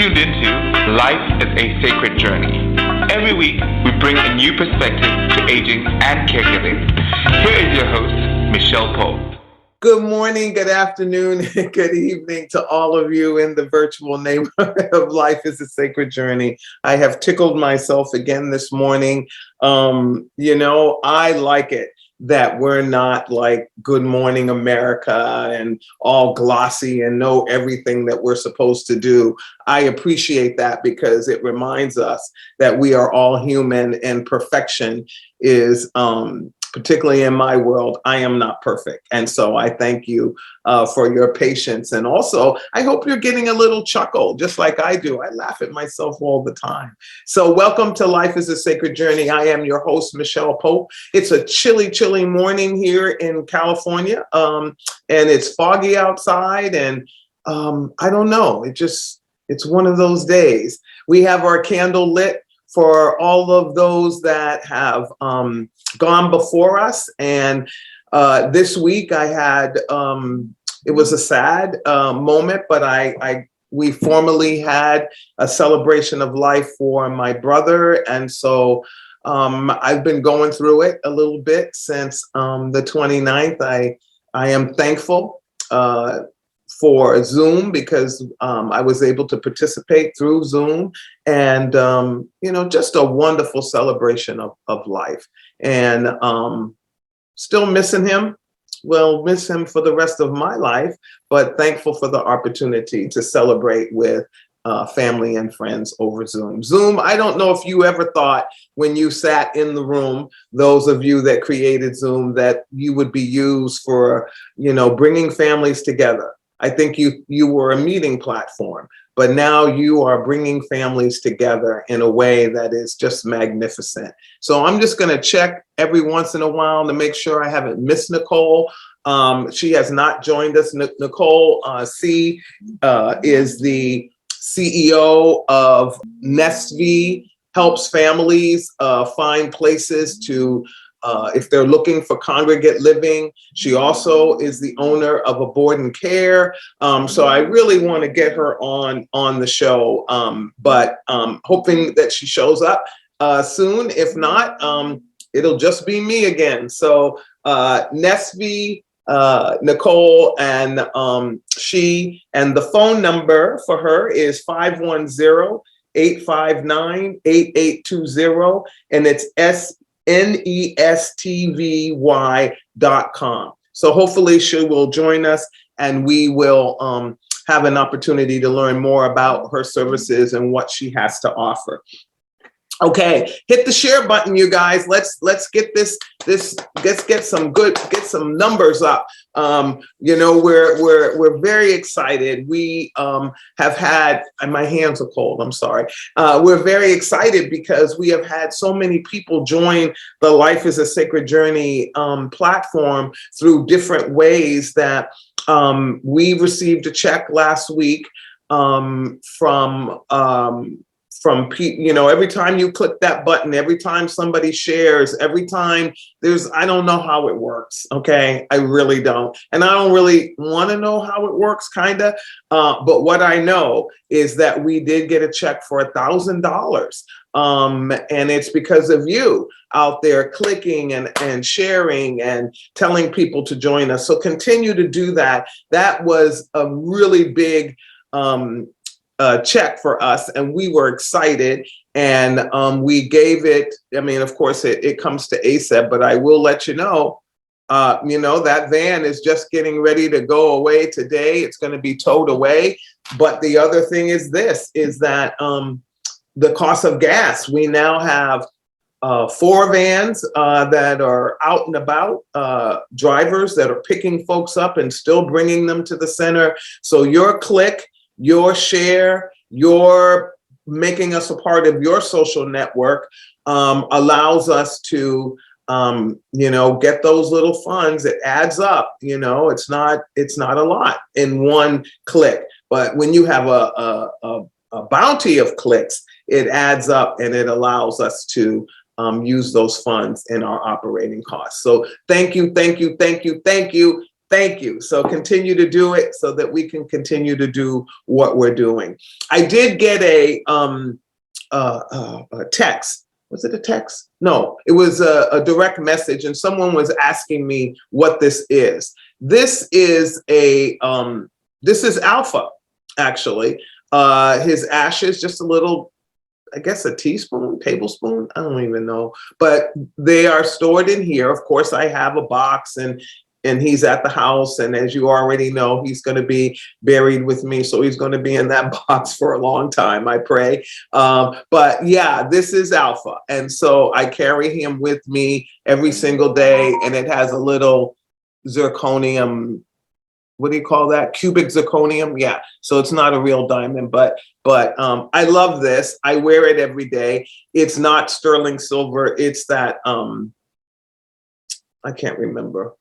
tuned into Life is a Sacred Journey. Every week, we bring a new perspective to aging and caregiving. Here is your host, Micheal Pope. Good morning, good afternoon, and good evening to all of you in the virtual neighborhood of Life is a Sacred Journey. I have tickled myself again this morning. I like it that we're not like Good Morning America and all glossy and know everything that we're supposed to do. I appreciate that because it reminds us that we are all human and perfection is, particularly in my world, I am not perfect. And so I thank you for your patience. And also, I hope you're getting a little chuckle, just like I do. I laugh at myself all the time. So welcome to Life is a Sacred Journey. I am your host, Micheal Pope. It's a chilly morning here in California. And it's foggy outside. And I don't know, it's one of those days. We have our candle lit for all of those that have gone before us. And this week I had, it was a sad moment, but we formally had a celebration of life for my brother. And so I've been going through it a little bit since the 29th. I am thankful for Zoom because I was able to participate through Zoom and, just a wonderful celebration of life. And still missing him. Will miss him for the rest of my life, but thankful for the opportunity to celebrate with family and friends over Zoom. Zoom, I don't know if you ever thought when you sat in the room, those of you that created Zoom, that you would be used for, bringing families together. I think you were a meeting platform, but now you are bringing families together in a way that is just magnificent. So I'm just going to check every once in a while to make sure I haven't missed Nicole. She has not joined us. Nicole Shih is the CEO of Nestvy, helps families find places to if they're looking for congregate living. She also is the owner of a board and care. So I really want to get her on the show, but hoping that she shows up soon. If not, it'll just be me again. So Nestvy, Nicole and she, and the phone number for her is 510-859-8820, and it's Nestvy.com. So hopefully she will join us and we will have an opportunity to learn more about her services and what she has to offer. Okay, hit the share button, you guys. Let's get let's get some numbers up. We're very excited. We have had, and my hands are cold, I'm sorry. We're very excited because we have had so many people join the Life is a Sacred Journey platform through different ways that we received a check last week from people, every time you click that button, every time somebody shares, every time I don't know how it works, okay? I really don't. And I don't really want to know how it works, kind of. But what I know is that we did get a check for $1,000. And it's because of you out there clicking and sharing and telling people to join us. So continue to do that. That was a really big check for us, and we were excited, and we gave it. Of course it comes to ASAP, but I will let you know, that van is just getting ready to go away today. It's going to be towed away. But the other thing is that the cost of gas, we now have 4 vans that are out and about, drivers that are picking folks up and still bringing them to the center. So your click, your share, your making us a part of your social network allows us to, get those little funds. It adds up. It's not a lot in one click, but when you have a bounty of clicks, it adds up and it allows us to use those funds in our operating costs. So thank you. Thank you. So continue to do it so that we can continue to do what we're doing. I did get a text. Was it a text? No, it was a direct message, and someone was asking me what this is. This is this is alpha, actually. His ashes, just a little, I guess a teaspoon, tablespoon, I don't even know. But they are stored in here. Of course, I have a box, and he's at the house. And as you already know, he's going to be buried with me. So he's going to be in that box for a long time, I pray. But yeah, this is alpha. And so I carry him with me every single day. And it has a little zirconium, what do you call that? Cubic zirconium. Yeah. So it's not a real diamond, but I love this. I wear it every day. It's not sterling silver. It's that, I can't remember.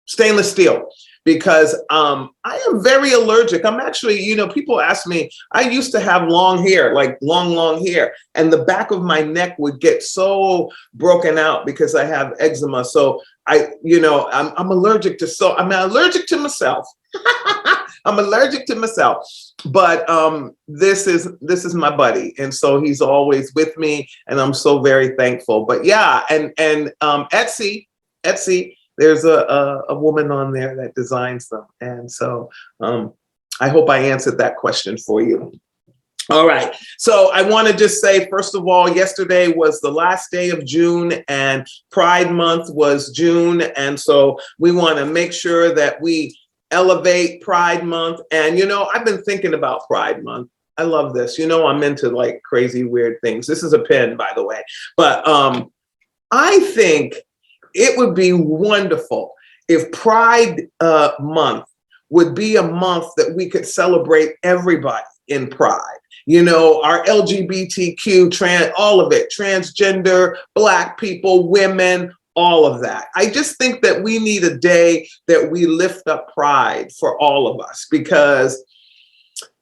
Stainless steel, because I am very allergic. I'm actually, people ask me, I used to have long hair, like long hair, and the back of my neck would get so broken out because I have eczema. So I'm allergic to, I'm allergic to myself. I'm allergic to myself, but this is my buddy. And so he's always with me, and I'm so very thankful. But yeah, and Etsy, there's a woman on there that designs them. And so I hope I answered that question for you. All right. So I want to just say, first of all, yesterday was the last day of June, and Pride Month was June. And so we want to make sure that we elevate Pride Month. And, I've been thinking about Pride Month. I love this. I'm into like crazy, weird things. This is a pen, by the way. But I think it would be wonderful if Pride Month would be a month that we could celebrate everybody in Pride. Our LGBTQ, all of it, transgender, Black people, women, all of that. I just think that we need a day that we lift up pride for all of us, because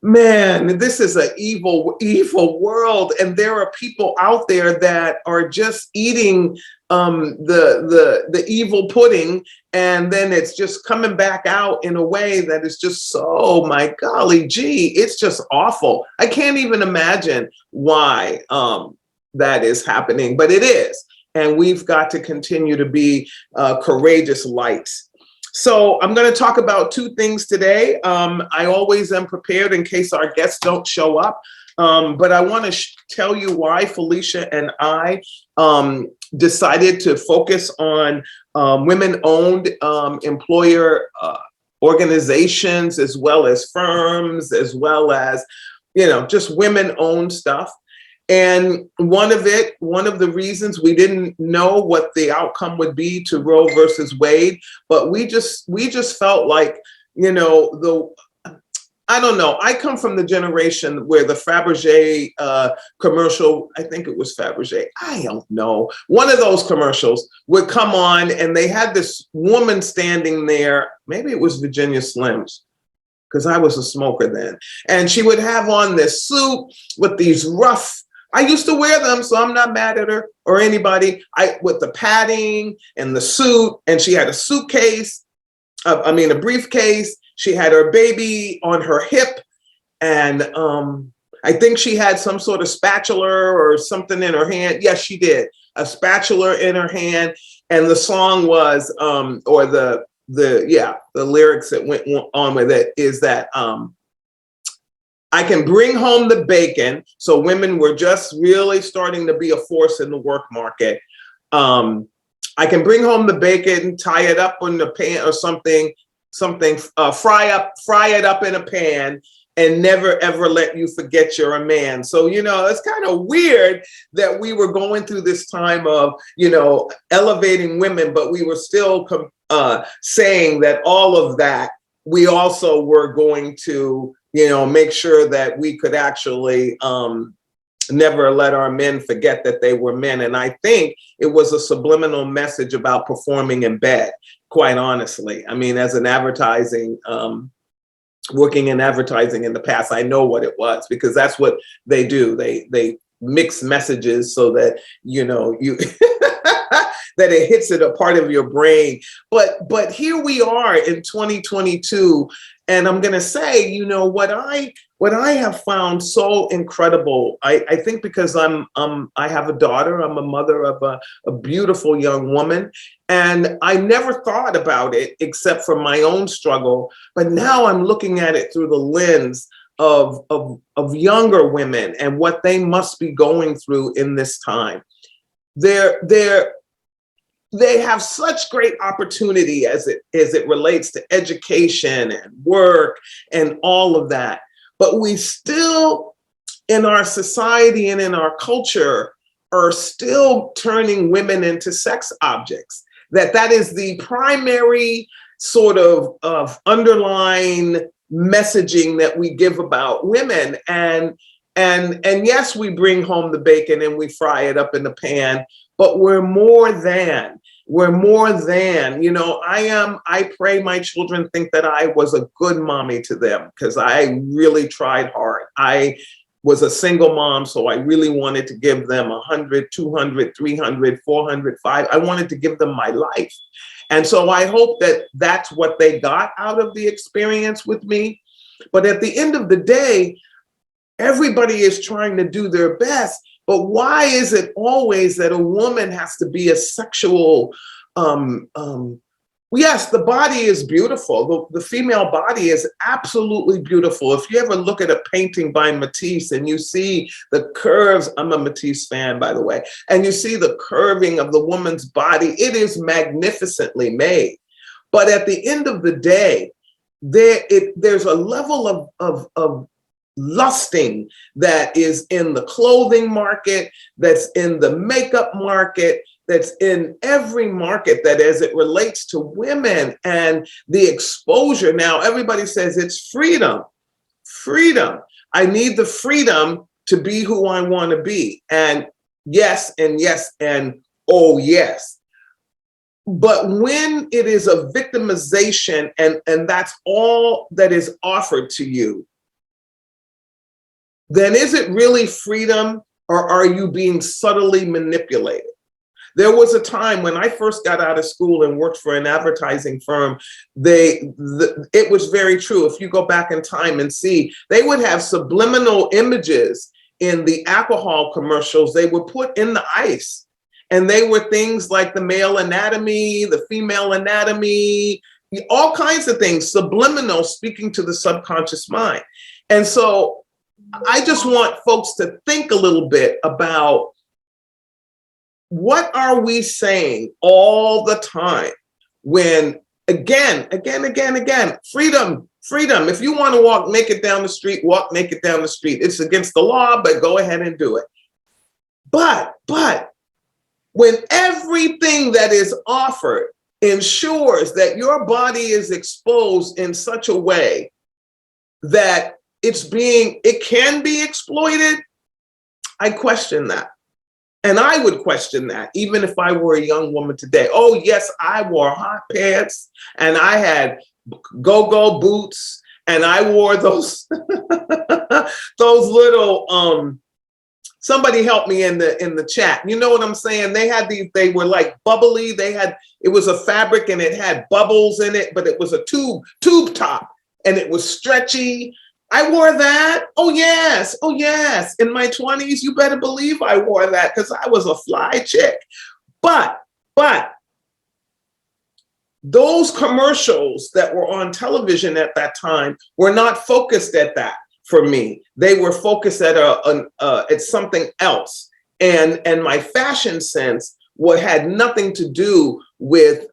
man, this is an evil, evil world. And there are people out there that are just eating the evil pudding, and then it's just coming back out in a way that is just so, my golly gee, it's just awful. I can't even imagine why that is happening, but it is. And we've got to continue to be courageous lights. So I'm going to talk about two things today. I always am prepared in case our guests don't show up. But I want to tell you why Felicia and I decided to focus on women-owned employer organizations, as well as firms, as well as, just women-owned stuff. And one of the reasons we didn't know what the outcome would be to Roe versus Wade, but we just felt like, I don't know. I come from the generation where the Fabergé commercial, I think it was Fabergé, I don't know. One of those commercials would come on, and they had this woman standing there. Maybe it was Virginia Slims, because I was a smoker then. And she would have on this suit with these rough, I used to wear them, so I'm not mad at her or anybody. With the padding and the suit, and she had a suitcase, a briefcase. She had her baby on her hip, and I think she had some sort of spatula or something in her hand. Yes, she did. A spatula in her hand, and the song was, or the lyrics that went on with it is that I can bring home the bacon. So women were just really starting to be a force in the work market. I can bring home the bacon, tie it up in the pan or something, fry it up in a pan, and never ever let you forget you're a man. So, it's kind of weird that we were going through this time of, elevating women, but we were still saying that all of that, we also were going to, make sure that we could actually never let our men forget that they were men. And I think it was a subliminal message about performing in bed, quite honestly. I mean, as an advertising, working in advertising in the past, I know what it was, because that's what they do. They mix messages so that, that it hits at a part of your brain. But here we are in 2022, and I'm going to say, you know, what I have found so incredible, I think because I have a daughter, I'm a mother of a beautiful young woman, and I never thought about it except for my own struggle. But now I'm looking at it through the lens of younger women and what they must be going through in this time. They have such great opportunity as it relates to education and work and all of that. But we still, in our society and in our culture, are still turning women into sex objects. That is the primary sort of underlying messaging that we give about women. And yes, we bring home the bacon and we fry it up in the pan, but we're more than, you know, I pray my children think that I was a good mommy to them, because I really tried hard. I was a single mom, so I really wanted to give them 100, 200, 300, 400, 500. I wanted to give them my life. And so I hope that that's what they got out of the experience with me. But at the end of the day, everybody is trying to do their best. But why is it always that a woman has to be a sexual, yes, the body is beautiful. The female body is absolutely beautiful. If you ever look at a painting by Matisse and you see the curves, I'm a Matisse fan, by the way, and you see the curving of the woman's body, it is magnificently made. But at the end of the day, there's a level of lusting that is in the clothing market, that's in the makeup market, that's in every market, that as it relates to women and the exposure. Now, everybody says it's freedom. I need the freedom to be who I want to be. And yes, and oh, yes. But when it is a victimization and that's all that is offered to you, then is it really freedom, or are you being subtly manipulated? There was a time when I first got out of school and worked for an advertising firm, it was very true. If you go back in time and see, they would have subliminal images in the alcohol commercials they would put in the ice. And they were things like the male anatomy, the female anatomy, all kinds of things, subliminal, speaking to the subconscious mind. And so I just want folks to think a little bit about, what are we saying all the time when, again, freedom. If you want to walk naked down the street, walk naked down the street. It's against the law, but go ahead and do it. But when everything that is offered ensures that your body is exposed in such a way that it can be exploited, I question that. And I would question that even if I were a young woman today. Oh, yes, I wore hot pants and I had go-go boots and I wore those those little somebody help me in the chat. You know what I'm saying? They were like bubbly. It was a fabric and it had bubbles in it, but it was a tube top and it was stretchy. I wore that. Oh, yes. In my 20s, you better believe I wore that because I was a fly chick. But those commercials that were on television at that time were not focused at that for me. They were focused at something else. And my fashion sense had nothing to do with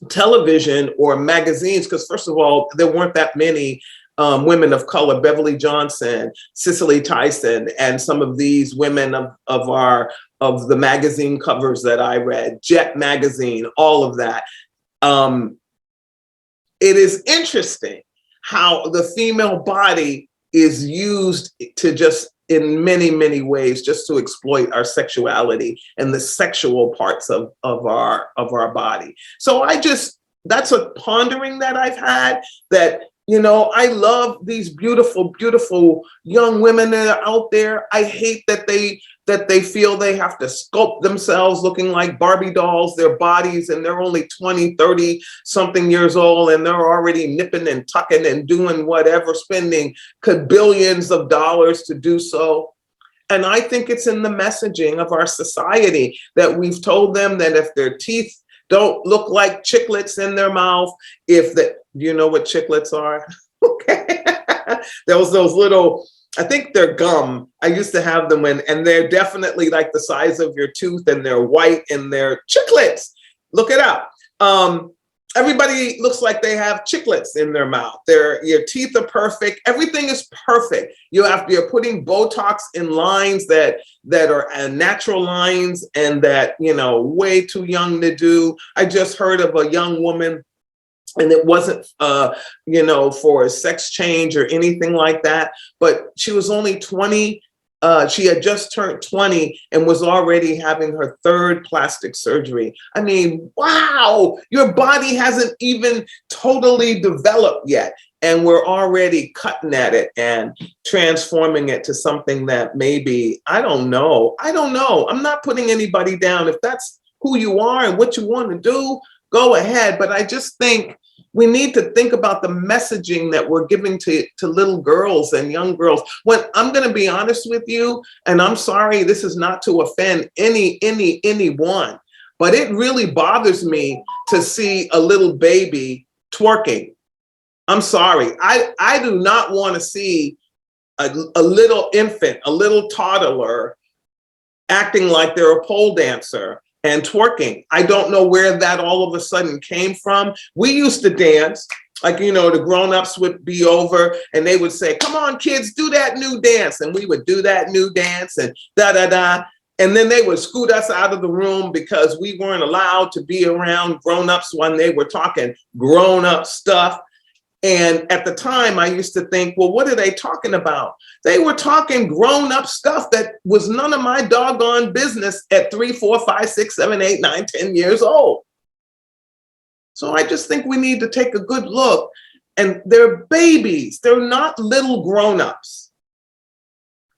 television or magazines, because first of all, there weren't that many women of color. Beverly Johnson, Cicely Tyson, and some of these women of the magazine covers that I read, Jet magazine, all of that. It is interesting how the female body is used to just in many, many ways just to exploit our sexuality and the sexual parts of our body. So that's a pondering that I've had, that You know, I love these beautiful, beautiful young women that are out there. I hate that they feel they have to sculpt themselves looking like Barbie dolls, their bodies, and they're only 20, 30 something years old, and they're already nipping and tucking and doing whatever, spending billions of dollars to do so. And I think it's in the messaging of our society that we've told them that if their teeth don't look like chiclets in their mouth, do you know what chiclets are? Okay. Those little, I think they're gum. I used to have them and they're definitely like the size of your tooth, and they're white and they're chiclets. Look it up. Everybody looks like they have chiclets in their mouth. Your teeth are perfect. Everything is perfect. You're putting Botox in lines that are natural lines and that, way too young to do. I just heard of a young woman, and it wasn't, for a sex change or anything like that, but she was only 20. She had just turned 20 and was already having her third plastic surgery. I mean, wow, your body hasn't even totally developed yet. And we're already cutting at it and transforming it to something that maybe, I don't know. I'm not putting anybody down. If that's who you are and what you want to do, go ahead. But I just think we need to think about the messaging that we're giving to little girls and young girls. When I'm going to be honest with you, and I'm sorry, this is not to offend anyone, but it really bothers me to see a little baby twerking. I'm sorry. I do not want to see a little infant, a little toddler acting like they're a pole dancer and twerking. I don't know where that all of a sudden came from. We used to dance, like, the grown-ups would be over and they would say, come on, kids, do that new dance. And we would do that new dance and da-da-da. And then they would scoot us out of the room because we weren't allowed to be around grown-ups when they were talking grown-up stuff. And at the time, I used to think, well, what are they talking about? They were talking grown-up stuff that was none of my doggone business at 3, 4, 5, 6, 7, 8, 9, 10 years old. So I just think we need to take a good look. And they're babies. They're not little grown-ups.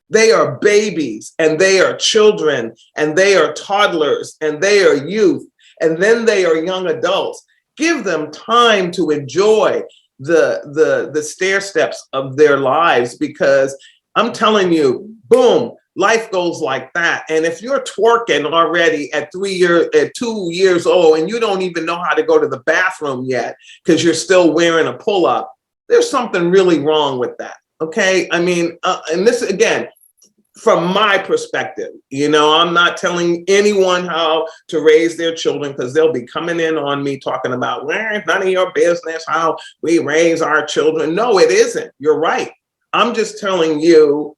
They are babies, and they are children, and they are toddlers, and they are youth, and then they are young adults. Give them time to enjoy the stair steps of their lives, because I'm telling you, boom, life goes like that. And if you're twerking already at 2 years old and you don't even know how to go to the bathroom yet because you're still wearing a pull-up, there's something really wrong with that. Okay. I mean, and this again, from my perspective, I'm not telling anyone how to raise their children, because they'll be coming in on me talking about, well, it's none of your business how we raise our children. No, it isn't. You're right. I'm just telling you,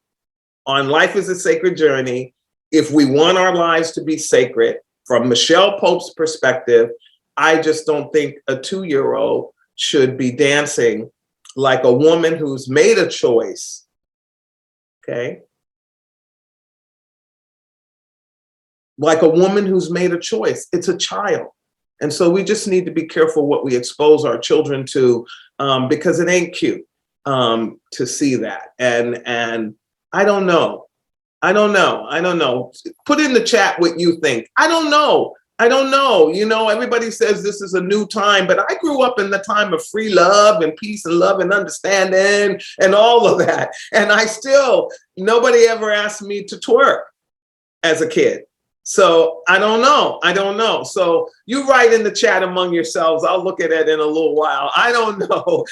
on Life is a Sacred Journey, if we want our lives to be sacred, from Micheal Pope's perspective, I just don't think a 2-year-old should be dancing like a woman who's made a choice. Okay. Like a woman who's made a choice. It's a child. And so we just need to be careful what we expose our children to, because it ain't cute to see that. And I don't know. Put in the chat what you think. I don't know. Everybody says this is a new time, but I grew up in the time of free love and peace and love and understanding and all of that. And nobody ever asked me to twerk as a kid. So I don't know. So you write in the chat among yourselves. I'll look at it in a little while. I don't know.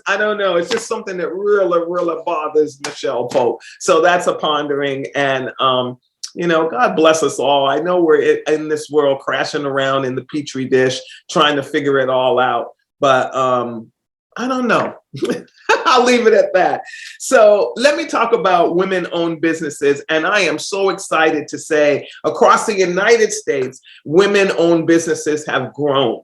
I don't know. It's just something that really bothers Micheal Pope. So that's a pondering. And, God bless us all. I know we're in this world crashing around in the petri dish, trying to figure it all out. But I don't know. I'll leave it at that. So let me talk about women-owned businesses. And I am so excited to say across the United States, women-owned businesses have grown.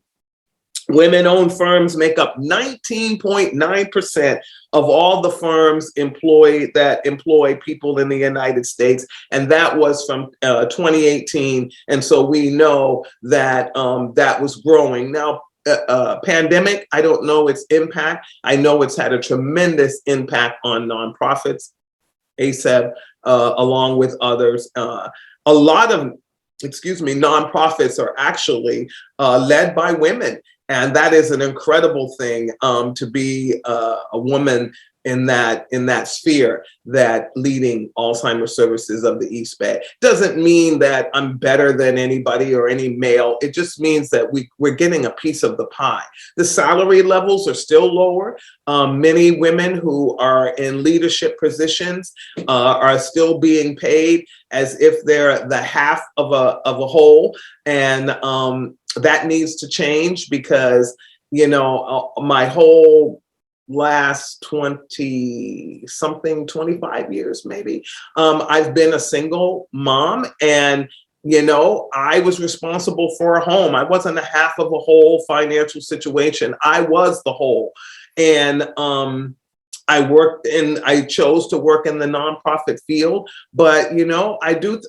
Women-owned firms make up 19.9% of all the firms that employ people in the United States. And that was from 2018. And so we know that that was growing. Now, pandemic, I don't know its impact. I know it's had a tremendous impact on nonprofits, ASAP, along with others. A lot of, nonprofits are actually led by women. And that is an incredible thing, to be a woman in that sphere, that leading Alzheimer's services of the East Bay. Doesn't mean that I'm better than anybody or any male. It just means that we're getting a piece of the pie. The salary levels are still lower. Many women who are in leadership positions are still being paid as if they're the half of a whole. And that needs to change, because, my whole last 25 years, maybe, I've been a single mom, and I was responsible for a home. I wasn't a half of a whole financial situation. I was the whole. And I chose to work in the nonprofit field, but I do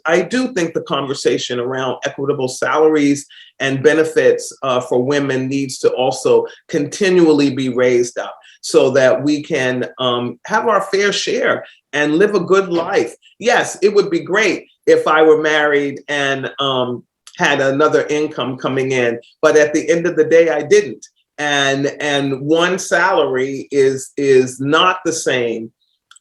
think the conversation around equitable salaries and benefits for women needs to also continually be raised up, so that we can have our fair share and live a good life. Yes, it would be great if I were married and had another income coming in, but at the end of the day, I didn't. And one salary is not the same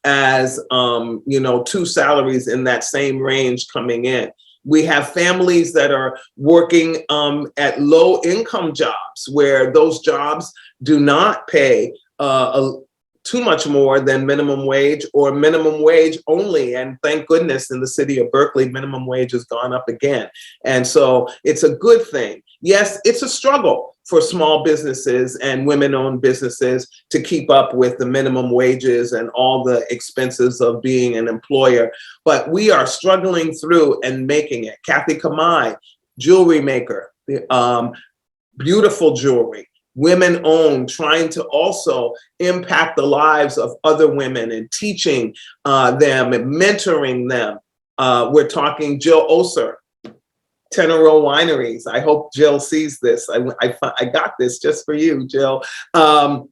as two salaries in that same range coming in. We have families that are working at low income jobs, where those jobs do not pay too much more than minimum wage, or minimum wage only. And thank goodness in the city of Berkeley, minimum wage has gone up again. And so it's a good thing. Yes, it's a struggle for small businesses and women-owned businesses to keep up with the minimum wages and all the expenses of being an employer. But we are struggling through and making it. Kathy Kamai, jewelry maker, beautiful jewelry, women-owned, trying to also impact the lives of other women and teaching them and mentoring them. We're talking Jill Oser, Tenero Wineries. I hope Jill sees this. I got this just for you, Jill. And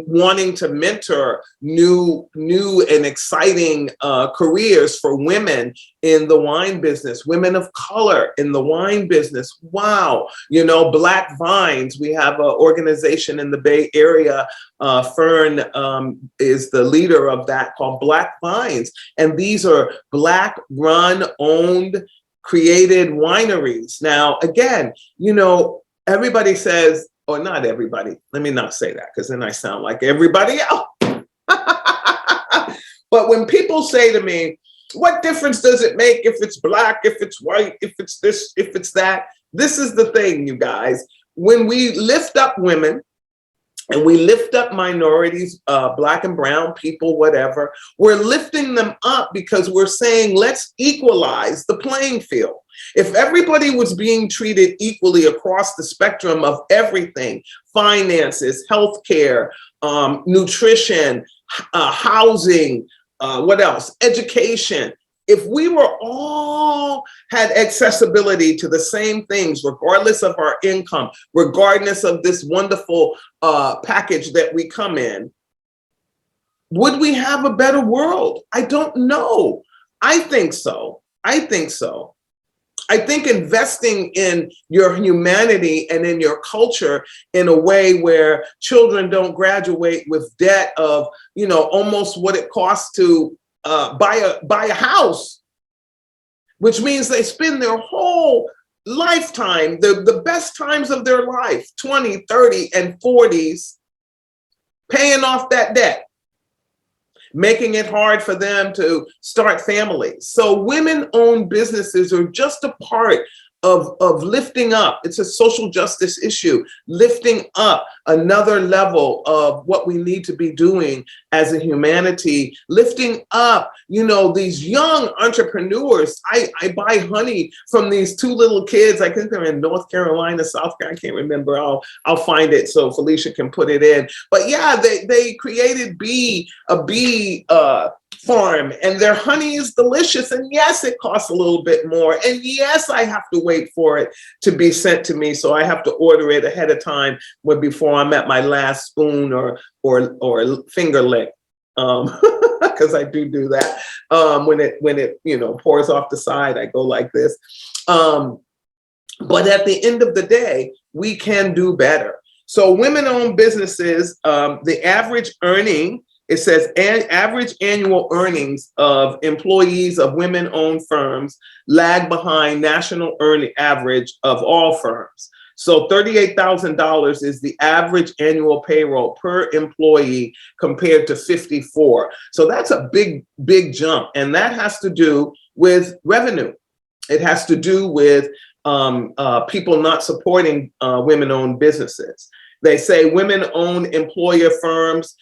wanting to mentor new and exciting careers for women in the wine business, women of color in the wine business. Wow. Black Vines. We have an organization in the Bay Area. Fern is the leader of that, called Black Vines. And these are Black run, owned, created wineries. Now, again, everybody says, or not everybody, let me not say that, because then I sound like everybody else. But when people say to me, what difference does it make if it's Black, if it's white, if it's this, if it's that? This is the thing, you guys. When we lift up women, and we lift up minorities, Black and brown people, whatever, we're lifting them up because we're saying, let's equalize the playing field. If everybody was being treated equally across the spectrum of everything, finances, healthcare, nutrition, housing, what else? Education. If we were all had accessibility to the same things, regardless of our income, regardless of this wonderful package that we come in, would we have a better world? I don't know. I think so. I think investing in your humanity and in your culture in a way where children don't graduate with debt of, almost what it costs to buy a house, which means they spend their whole lifetime, the best times of their life, 20, 30, and 40s, paying off that debt, making it hard for them to start families. So women-owned businesses are just a part of lifting up. It's a social justice issue, lifting up another level of what we need to be doing as a humanity, lifting up, these young entrepreneurs. I buy honey from these two little kids. I think they're in North Carolina, South Carolina. I can't remember. I'll find it so Felicia can put it in. But yeah, they created a bee farm, and their honey is delicious. And yes, it costs a little bit more. And yes, I have to wait for it to be sent to me. So I have to order it ahead of time before I'm at my last spoon or finger lick. Because I do that. When it pours off the side, I go like this. But at the end of the day, we can do better. So women-owned businesses, the average earning, it says average annual earnings of employees of women-owned firms lag behind national earning average of all firms. So $38,000 is the average annual payroll per employee compared to 54. So that's a big, big jump. And that has to do with revenue. It has to do with people not supporting women-owned businesses. They say women-owned employer firms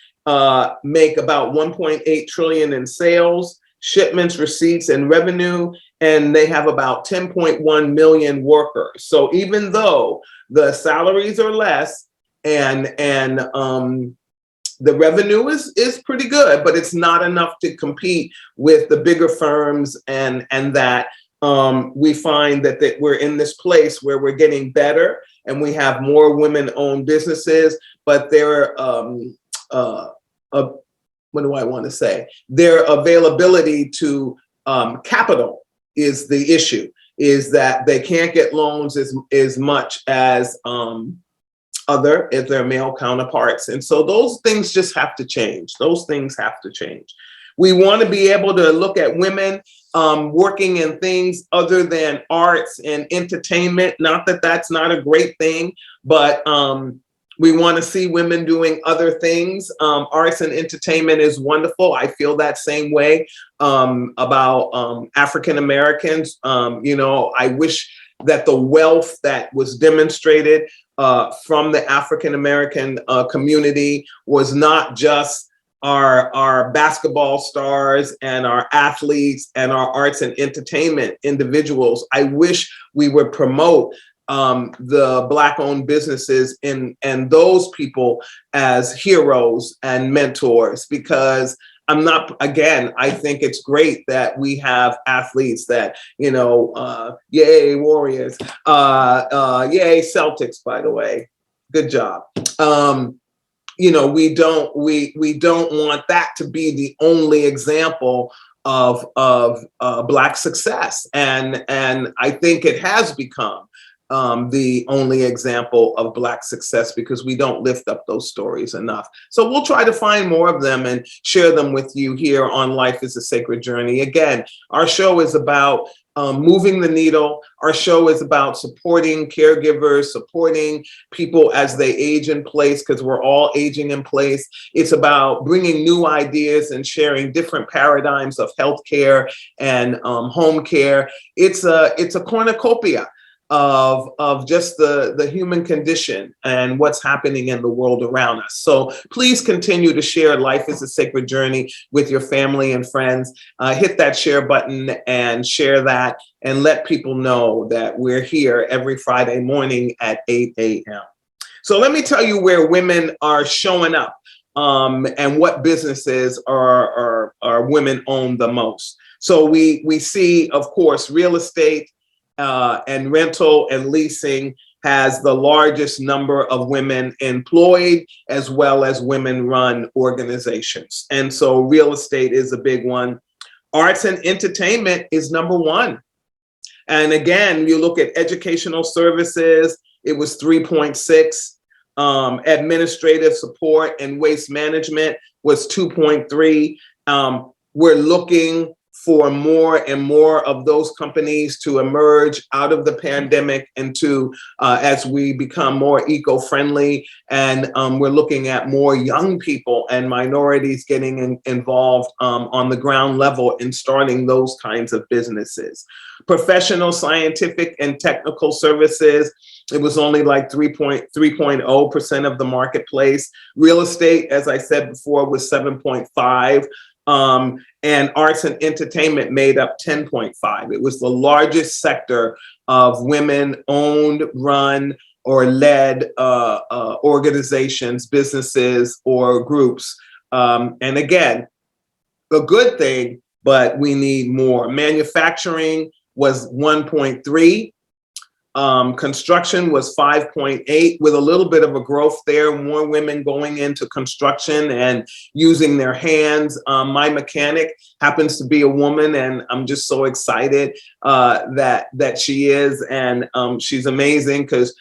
make about 1.8 trillion in sales, shipments, receipts, and revenue, and they have about 10.1 million workers. So even though the salaries are less and the revenue is pretty good, but it's not enough to compete with the bigger firms, and that we find that we're in this place where we're getting better and we have more women-owned businesses, but they're what do I want to say? Their availability to capital is the issue, is that they can't get loans as much as their male counterparts. And so those things just have to change. Those things have to change. We want to be able to look at women working in things other than arts and entertainment. Not that that's not a great thing, but we want to see women doing other things. Arts and entertainment is wonderful. I feel that same way about African Americans. I wish that the wealth that was demonstrated from the African American community was not just our basketball stars and our athletes and our arts and entertainment individuals. I wish we would promote the Black-owned businesses and those people as heroes and mentors, because I think it's great that we have athletes that, yay Warriors, yay Celtics, by the way, good job. We don't want that to be the only example of Black success, and I think it has become the only example of Black success because we don't lift up those stories enough. So we'll try to find more of them and share them with you here on Life is a Sacred Journey. Again, our show is about moving the needle. Our show is about supporting caregivers, supporting people as they age in place, because we're all aging in place. It's about bringing new ideas and sharing different paradigms of healthcare and home care. It's a cornucopia of just the human condition and what's happening in the world around us. So please continue to share Life is a Sacred Journey with your family and friends. Hit that share button and share that, and let people know that we're here every Friday morning at 8 a.m. So let me tell you where women are showing up and what businesses are women owned the most. So we see, of course, real estate, and rental and leasing has the largest number of women employed, as well as women-run organizations. And so real estate is a big one. Arts and entertainment is number one. And again, you look at educational services, it was 3.6. Administrative support and waste management was 2.3. We're looking for more and more of those companies to emerge out of the pandemic and to as we become more eco-friendly, and we're looking at more young people and minorities getting involved on the ground level in starting those kinds of businesses. Professional, scientific, and technical services, it was only like 3.0% of the marketplace. Real estate, as I said before, was 7.5%. And arts and entertainment made up 10.5%. It was the largest sector of women-owned, run, or led organizations, businesses, or groups. And again, a good thing, but we need more. Manufacturing was 1.3. Construction was 5.8, with a little bit of a growth there, more women going into construction and using their hands. My mechanic happens to be a woman, and I'm just so excited that she is, and she's amazing because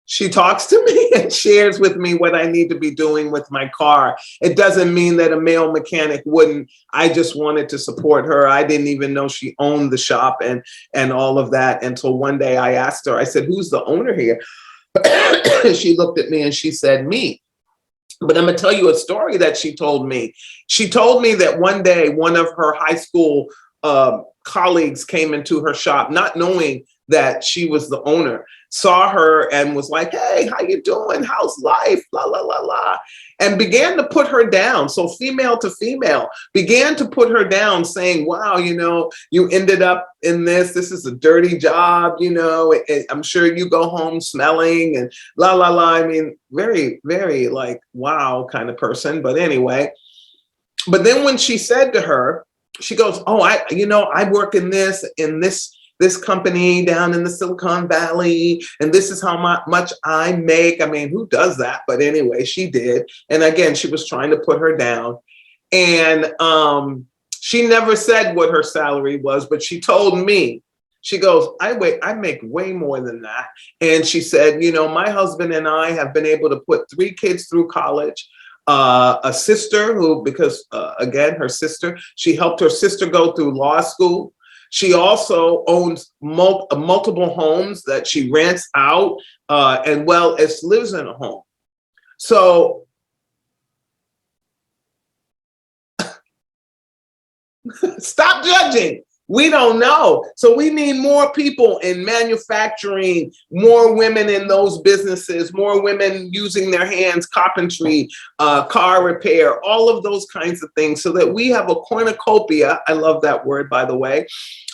she talks to me and shares with me what I need to be doing with my car. It doesn't mean that a male mechanic wouldn't. I just wanted to support her. I didn't even know she owned the shop and all of that until one day I asked her, I said, who's the owner here? She looked at me and she said, me. But I'm going to tell you a story that she told me. She told me that one day, one of her high school colleagues came into her shop, not knowing that she was the owner, saw her and was like, hey, how you doing? How's life? La, la, la, la. And began to put her down. So female to female began to put her down, saying, wow, you ended up in this. This is a dirty job. I'm sure you go home smelling and la, la, la. I mean, very, very like, wow kind of person. But anyway, but then when she said to her, she goes, oh, I work in this company down in the Silicon Valley, and this is how much I make. I mean, who does that? But anyway, she did. And again, she was trying to put her down. And she never said what her salary was, but she told me, she goes, I make way more than that. And she said, my husband and I have been able to put 3 kids through college. A sister who, because again, her sister, she helped her sister go through law school. She also owns multiple homes that she rents out, and well as lives in a home. So stop judging. We don't know. So we need more people in manufacturing, more women in those businesses, more women using their hands, carpentry, car repair, all of those kinds of things, so that we have a cornucopia. I love that word, by the way.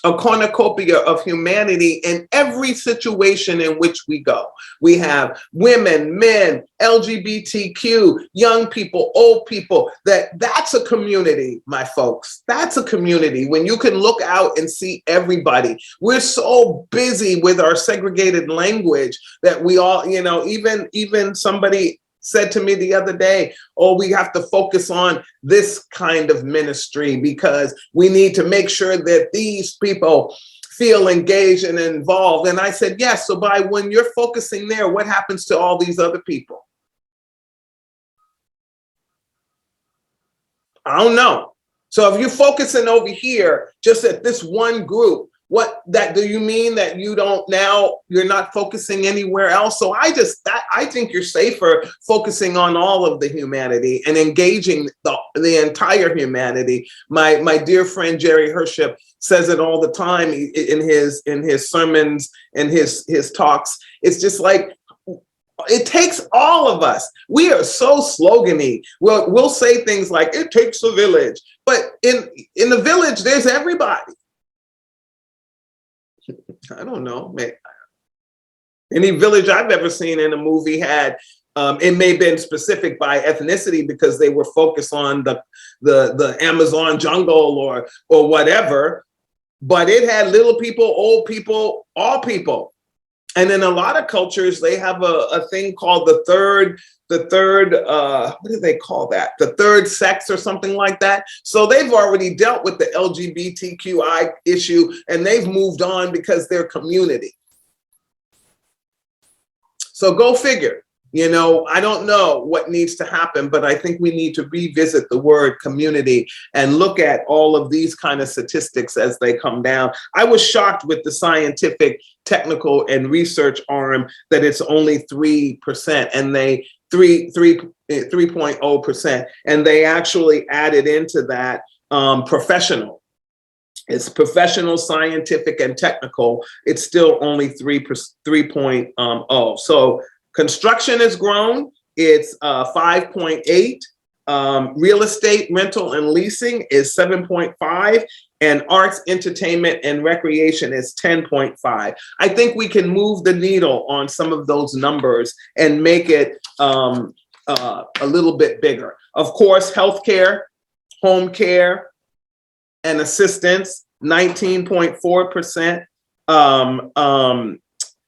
A cornucopia of humanity in every situation in which we go. We have women, men, LGBTQ, young people, old people. That's a community, my folks. That's a community when you can look out and see everybody. We're so busy with our segregated language that we all, even somebody said to me the other day, oh, we have to focus on this kind of ministry because we need to make sure that these people feel engaged and involved. And I said, yes. So when you're focusing there, what happens to all these other people? I don't know. So if you're focusing over here just at this one group, do you mean that you're not focusing anywhere else? So I think you're safer focusing on all of the humanity and engaging the entire humanity. My dear friend Jerry Hership says it all the time in his sermons and his talks. It's just like, it takes all of us. We are so slogany. We'll say things like, it takes a village, but in the village, there's everybody. I don't know. Any village I've ever seen in a movie had, it may have been specific by ethnicity because they were focused on the Amazon jungle or whatever, but it had little people, old people, all people. And in a lot of cultures, they have a thing called the third, what do they call that? The third sex or something like that. So they've already dealt with the LGBTQI issue and they've moved on because they're community. So go figure. I don't know what needs to happen, but I think we need to revisit the word community and look at all of these kind of statistics as they come down. I was shocked with the scientific, technical, and research arm that it's only 3%, and 3.0%, and they actually added into that professional. It's professional, scientific, and technical. It's still only 3.0. So construction has grown. It's 5.8. Real estate, rental, and leasing is 7.5. And arts, entertainment, and recreation is 10.5. I think we can move the needle on some of those numbers and make it a little bit bigger. Of course, healthcare, home care and assistance, 19.4%.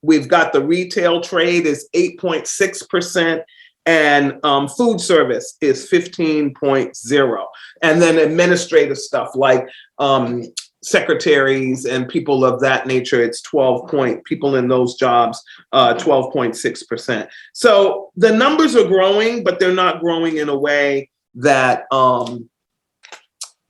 We've got the retail trade is 8.6%, and food service is 15.0%. And then administrative stuff like secretaries and people of that nature, it's people in those jobs, 12.6%. So the numbers are growing, but they're not growing in a way that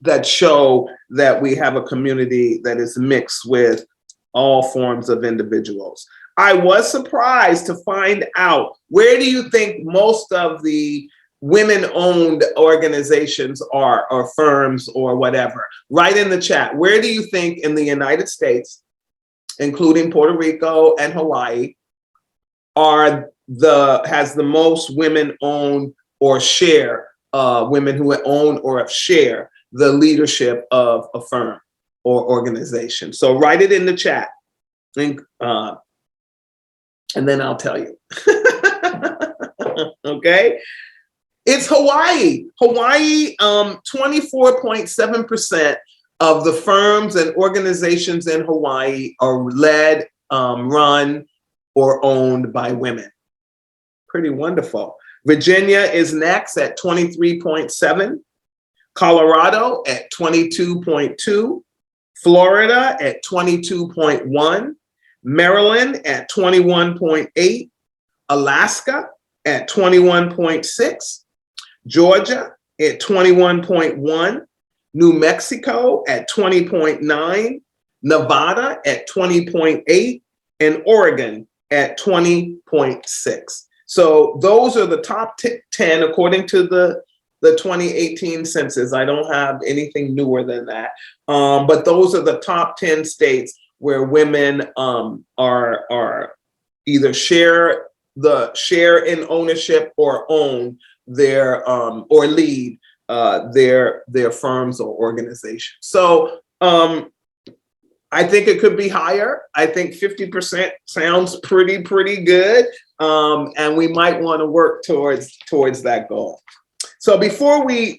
that show that we have a community that is mixed with all forms of individuals. I was surprised to find out, where do you think most of the women-owned organizations are, or firms or whatever? Write in the chat. Where do you think in the United States, including Puerto Rico and Hawaii, has the most women-owned or share, women who own or share the leadership of a firm or organization? So write it in the chat. And then I'll tell you. Okay? It's Hawaii. Hawaii, 24.7% of the firms and organizations in Hawaii are led, run, or owned by women. Pretty wonderful. Virginia is next at 23.7%. Colorado at 22.2%. Florida at 22.1%. Maryland at 21.8%. Alaska at 21.6%. Georgia at 21.1%. New Mexico at 20.9%. Nevada at 20.8%. And Oregon at 20.6%. So those are the top 10 according to the 2018 census. I don't have anything newer than that. But those are the top 10 states where women are either share in ownership or own their or lead their firms or organizations. So I think it could be higher. I think 50% sounds pretty good, and we might want to work towards that goal. So before we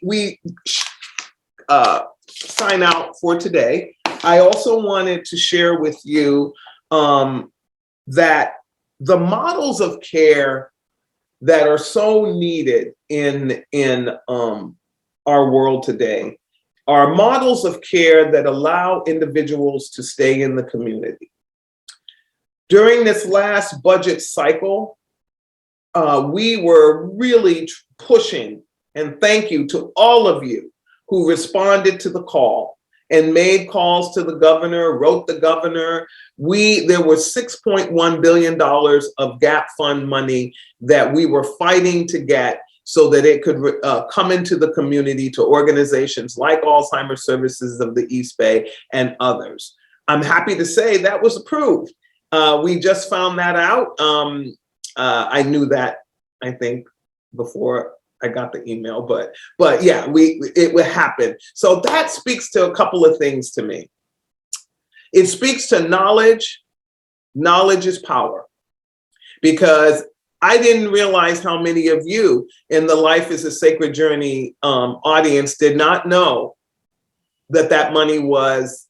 sign out for today, I also wanted to share with you that the models of care that are so needed in our world today are models of care that allow individuals to stay in the community. During this last budget cycle, we were really pushing, and thank you to all of you who responded to the call and made calls to the governor, wrote the governor. There was $6.1 billion of GAP fund money that we were fighting to get so that it could come into the community to organizations like Alzheimer's Services of the East Bay and others. I'm happy to say that was approved. We just found that out. I knew that, I think, before I got the email, but yeah, it would happen. So that speaks to a couple of things to me. It speaks to knowledge. Knowledge is power, because I didn't realize how many of you in the Life is a Sacred Journey audience did not know that money was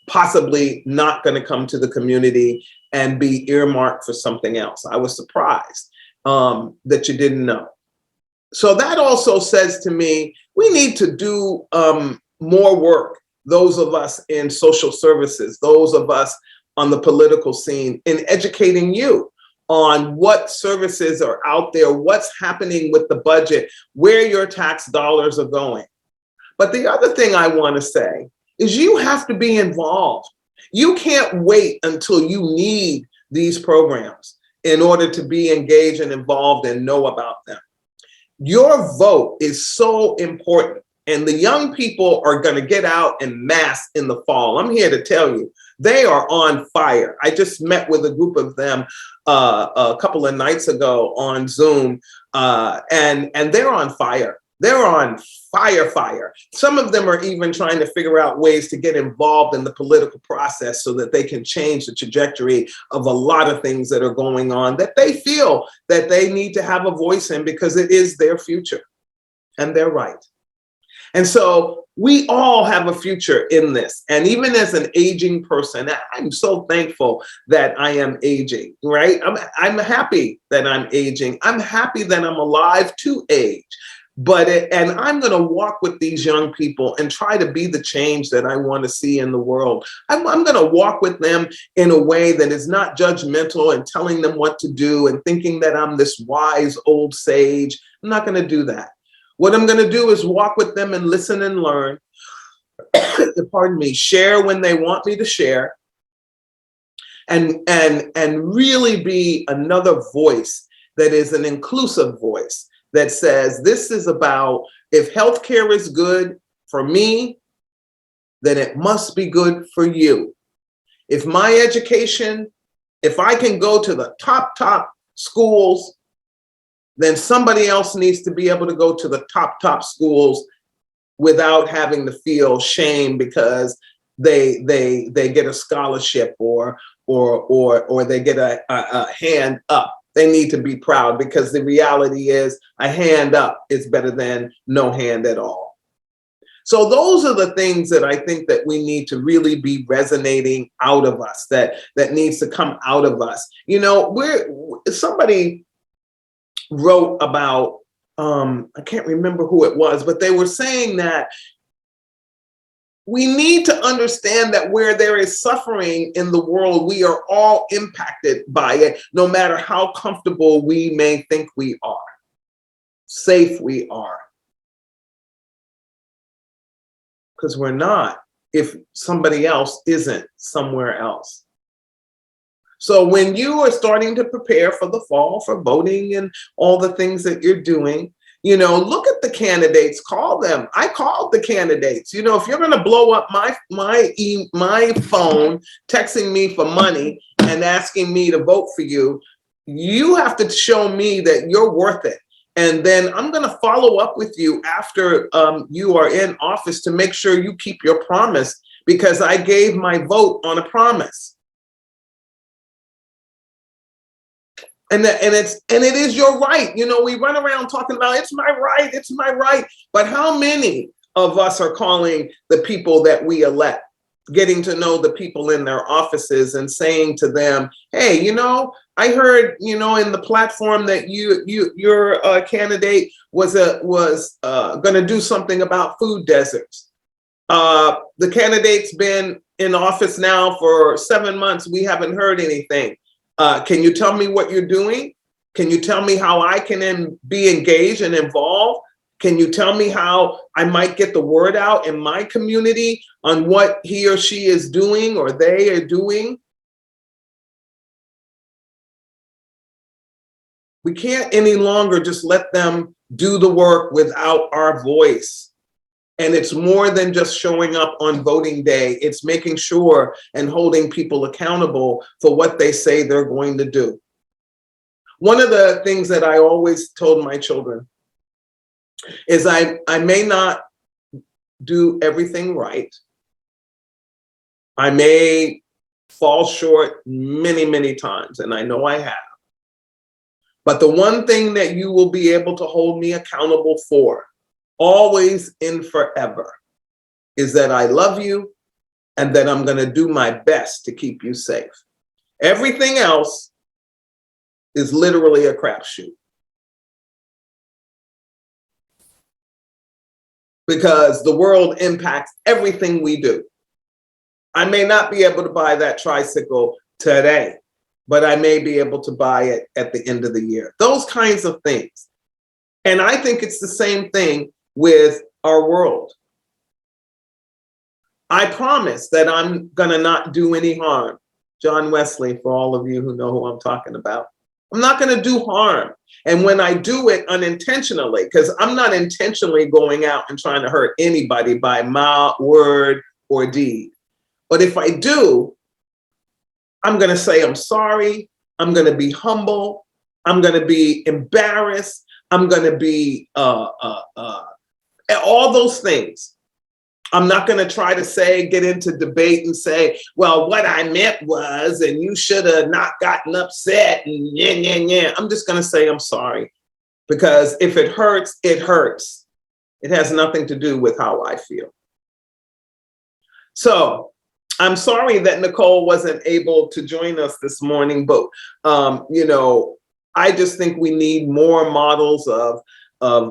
possibly not going to come to the community and be earmarked for something else. I was surprised that you didn't know. So that also says to me, we need to do more work, those of us in social services, those of us on the political scene, in educating you on what services are out there, what's happening with the budget, where your tax dollars are going. But the other thing I want to say is you have to be involved. You can't wait until you need these programs in order to be engaged and involved and know about them. Your vote is so important, and the young people are going to get out en masse in the fall. I'm here to tell you, they are on fire. I just met with a group of them a couple of nights ago on Zoom, and they're on fire. They're on fire. Some of them are even trying to figure out ways to get involved in the political process so that they can change the trajectory of a lot of things that are going on that they feel that they need to have a voice in, because it is their future. And they're right. And so we all have a future in this. And even as an aging person, I'm so thankful that I am aging, right? I'm happy that I'm aging. I'm happy that I'm alive to age. And I'm going to walk with these young people and try to be the change that I want to see in the world. I'm going to walk with them in a way that is not judgmental and telling them what to do and thinking that I'm this wise old sage. I'm not going to do that. What I'm going to do is walk with them and listen and learn. Pardon me, share when they want me to share, and really be another voice that is an inclusive voice that says this is about, if healthcare is good for me, then it must be good for you. If my education, if I can go to the top schools, then somebody else needs to be able to go to the top schools without having to feel shame because they get a scholarship or they get a hand up. They need to be proud, because the reality is a hand up is better than no hand at all. So those are the things that I think that we need to really be resonating out of us, that needs to come out of us. You know, somebody wrote about, I can't remember who it was, but they were saying that we need to understand that where there is suffering in the world, we are all impacted by it, no matter how comfortable we may think we are, safe we are. Because we're not if somebody else isn't somewhere else. So when you are starting to prepare for the fall, for voting and all the things that you're doing, you know, look at the candidates, call them. I called the candidates. You know, if you're going to blow up my phone, texting me for money and asking me to vote for you, you have to show me that you're worth it. And then I'm going to follow up with you after you are in office to make sure you keep your promise, because I gave my vote on a promise. And it is your right. You know, we run around talking about it's my right. But how many of us are calling the people that we elect, getting to know the people in their offices and saying to them, hey, you know, I heard, you know, in the platform that your candidate was going to do something about food deserts. The candidate's been in office now for 7 months. We haven't heard anything. Can you tell me what you're doing? Can you tell me how I can be engaged and involved? Can you tell me how I might get the word out in my community on what he or she is doing or they are doing? We can't any longer just let them do the work without our voice. And it's more than just showing up on voting day. It's making sure and holding people accountable for what they say they're going to do. One of the things that I always told my children is I may not do everything right. I may fall short many, many times, and I know I have. But the one thing that you will be able to hold me accountable for, always and forever, is that I love you and that I'm going to do my best to keep you safe. Everything else is literally a crapshoot. Because the world impacts everything we do. I may not be able to buy that tricycle today, but I may be able to buy it at the end of the year. Those kinds of things. And I think it's the same thing with our world. I promise that I'm going to not do any harm. John Wesley, for all of you who know who I'm talking about. I'm not going to do harm. And when I do it unintentionally, because I'm not intentionally going out and trying to hurt anybody by mouth, word, or deed. But if I do, I'm going to say I'm sorry. I'm going to be humble. I'm going to be embarrassed. I'm going to be all those things. I'm not going to try to get into debate and say, well, what I meant was, and you should have not gotten upset. And yeah. I'm just going to say I'm sorry. Because if it hurts, it hurts. It has nothing to do with how I feel. So I'm sorry that Nicole wasn't able to join us this morning, but I just think we need more models of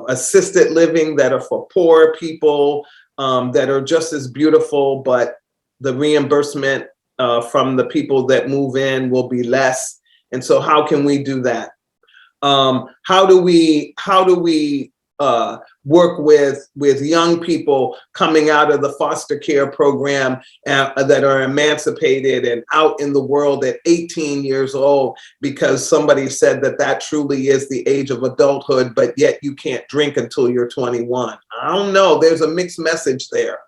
assisted living that are for poor people, that are just as beautiful, but the reimbursement from the people that move in will be less. And so how can we do that? How do we work with young people coming out of the foster care program that are emancipated and out in the world at 18 years old, because somebody said that truly is the age of adulthood, but yet you can't drink until you're 21. I don't know. There's a mixed message there.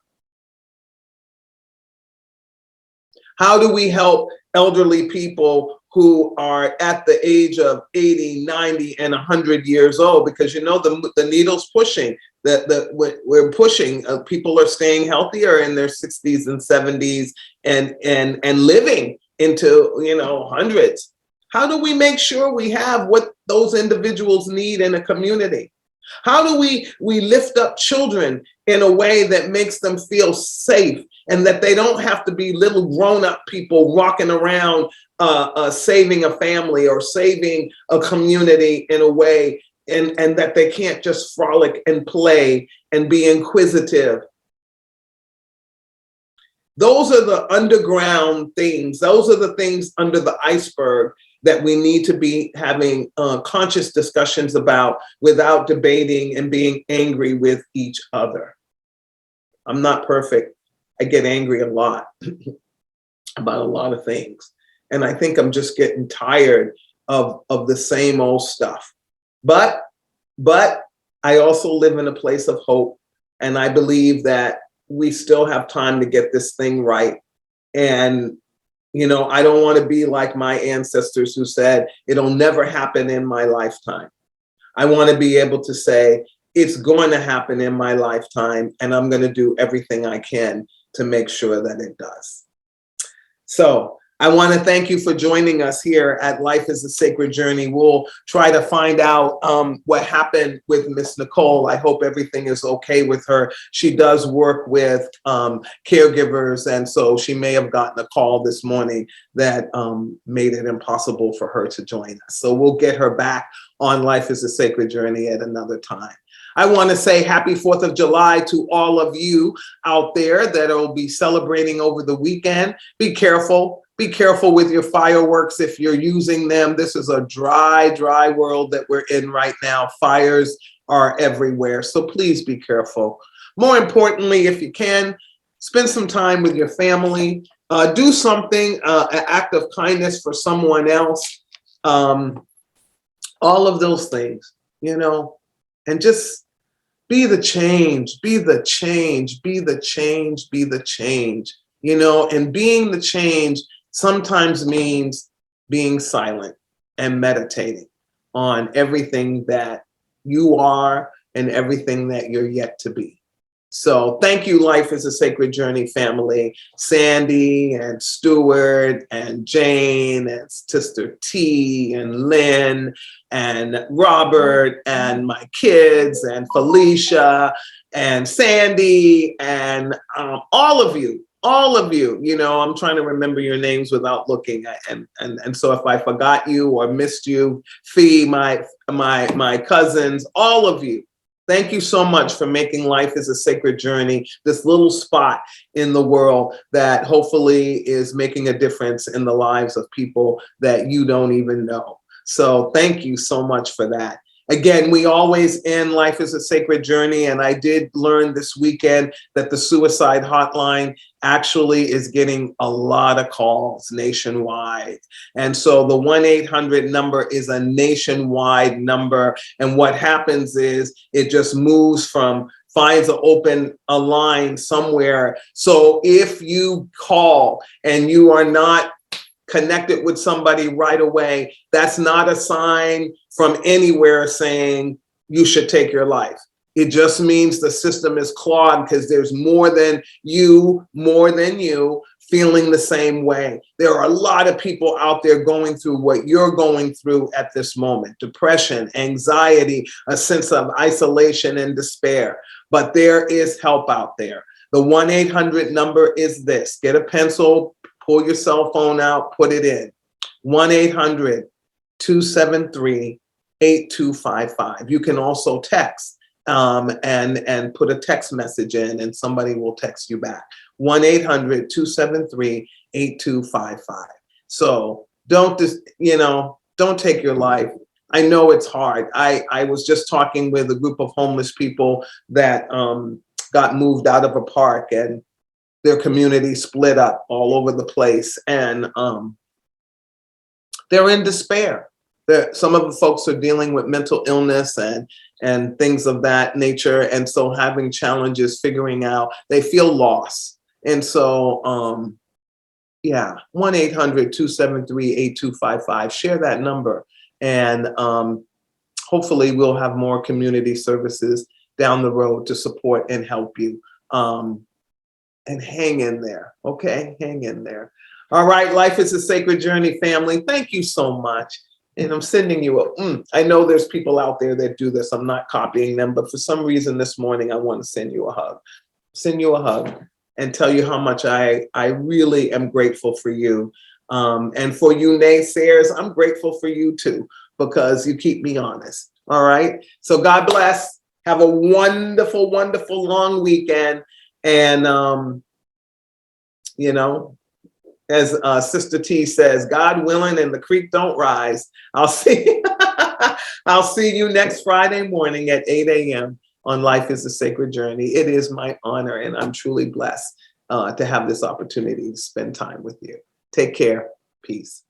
How do we help elderly people who are at the age of 80, 90, and 100 years old? Because the needle's pushing. We're pushing. People are staying healthier in their 60s and 70s and living into hundreds. How do we make sure we have what those individuals need in a community? How do we lift up children in a way that makes them feel safe, and that they don't have to be little grown-up people walking around saving a family or saving a community in a way, and that they can't just frolic and play and be inquisitive? Those are the underground things. Those are the things under the iceberg that we need to be having conscious discussions about without debating and being angry with each other. I'm not perfect. I get angry a lot about a lot of things. And I think I'm just getting tired of the same old stuff. But I also live in a place of hope. And I believe that we still have time to get this thing right. And I don't want to be like my ancestors who said, it'll never happen in my lifetime. I want to be able to say, it's going to happen in my lifetime, and I'm going to do everything I can to make sure that it does. So I want to thank you for joining us here at Life is a Sacred Journey. We'll try to find out what happened with Miss Nicole. I hope everything is okay with her. She does work with caregivers, and so she may have gotten a call this morning that made it impossible for her to join us. So we'll get her back on Life is a Sacred Journey at another time. I want to say happy 4th of July to all of you out there that will be celebrating over the weekend. Be careful. Be careful with your fireworks if you're using them. This is a dry world that we're in right now. Fires are everywhere. So please be careful. More importantly, if you can, spend some time with your family. Do something, an act of kindness for someone else. All of those things, and just be the change, be the change, be the change, be the change, and being the change sometimes means being silent and meditating on everything that you are and everything that you're yet to be. So thank you, Life is a Sacred Journey family. Sandy and Stuart and Jane and Sister T and Lynn and Robert and my kids and Felicia and Sandy and all of you. I'm trying to remember your names without looking. And so if I forgot you or missed you, Fee, my cousins, all of you. Thank you so much for making Life is a Sacred Journey, this little spot in the world that hopefully is making a difference in the lives of people that you don't even know. So thank you so much for that. Again, we always end Life is a Sacred Journey, and I did learn this weekend that the suicide hotline actually is getting a lot of calls nationwide. And so the 1-800 number is a nationwide number. And what happens is it just moves from finds a line somewhere. So if you call and you are not connected with somebody right away, that's not a sign from anywhere saying you should take your life. It just means the system is clogged because there's more than you feeling the same way. There are a lot of people out there going through what you're going through at this moment: depression, anxiety, a sense of isolation and despair. But there is help out there. The 1-800 number is this. Get a pencil, pull your cell phone out, put it in. 1-800-273-8255. You can also text and put a text message in, and somebody will text you back. 1-800-273-8255. So don't take your life. I know it's hard. I was just talking with a group of homeless people that got moved out of a park, and their community split up all over the place, and they're in despair. Some of the folks are dealing with mental illness and things of that nature, and so having challenges figuring out, they feel lost. And so 1-800-273-8255. Share that number, and hopefully we'll have more community services down the road to support and help you. And hang in there, okay? Hang in there. All right, Life is a Sacred Journey family. Thank you so much. And I'm sending you I know there's people out there that do this. I'm not copying them, but for some reason this morning, I want to send you a hug. Send you a hug and tell you how much I really am grateful for you. And for you naysayers, I'm grateful for you too, because you keep me honest. All right. So God bless. Have a wonderful, wonderful long weekend. And, as Sister T says, God willing and the creek don't rise. I'll see you next Friday morning at 8 a.m. on Life is a Sacred Journey. It is my honor, and I'm truly blessed to have this opportunity to spend time with you. Take care. Peace.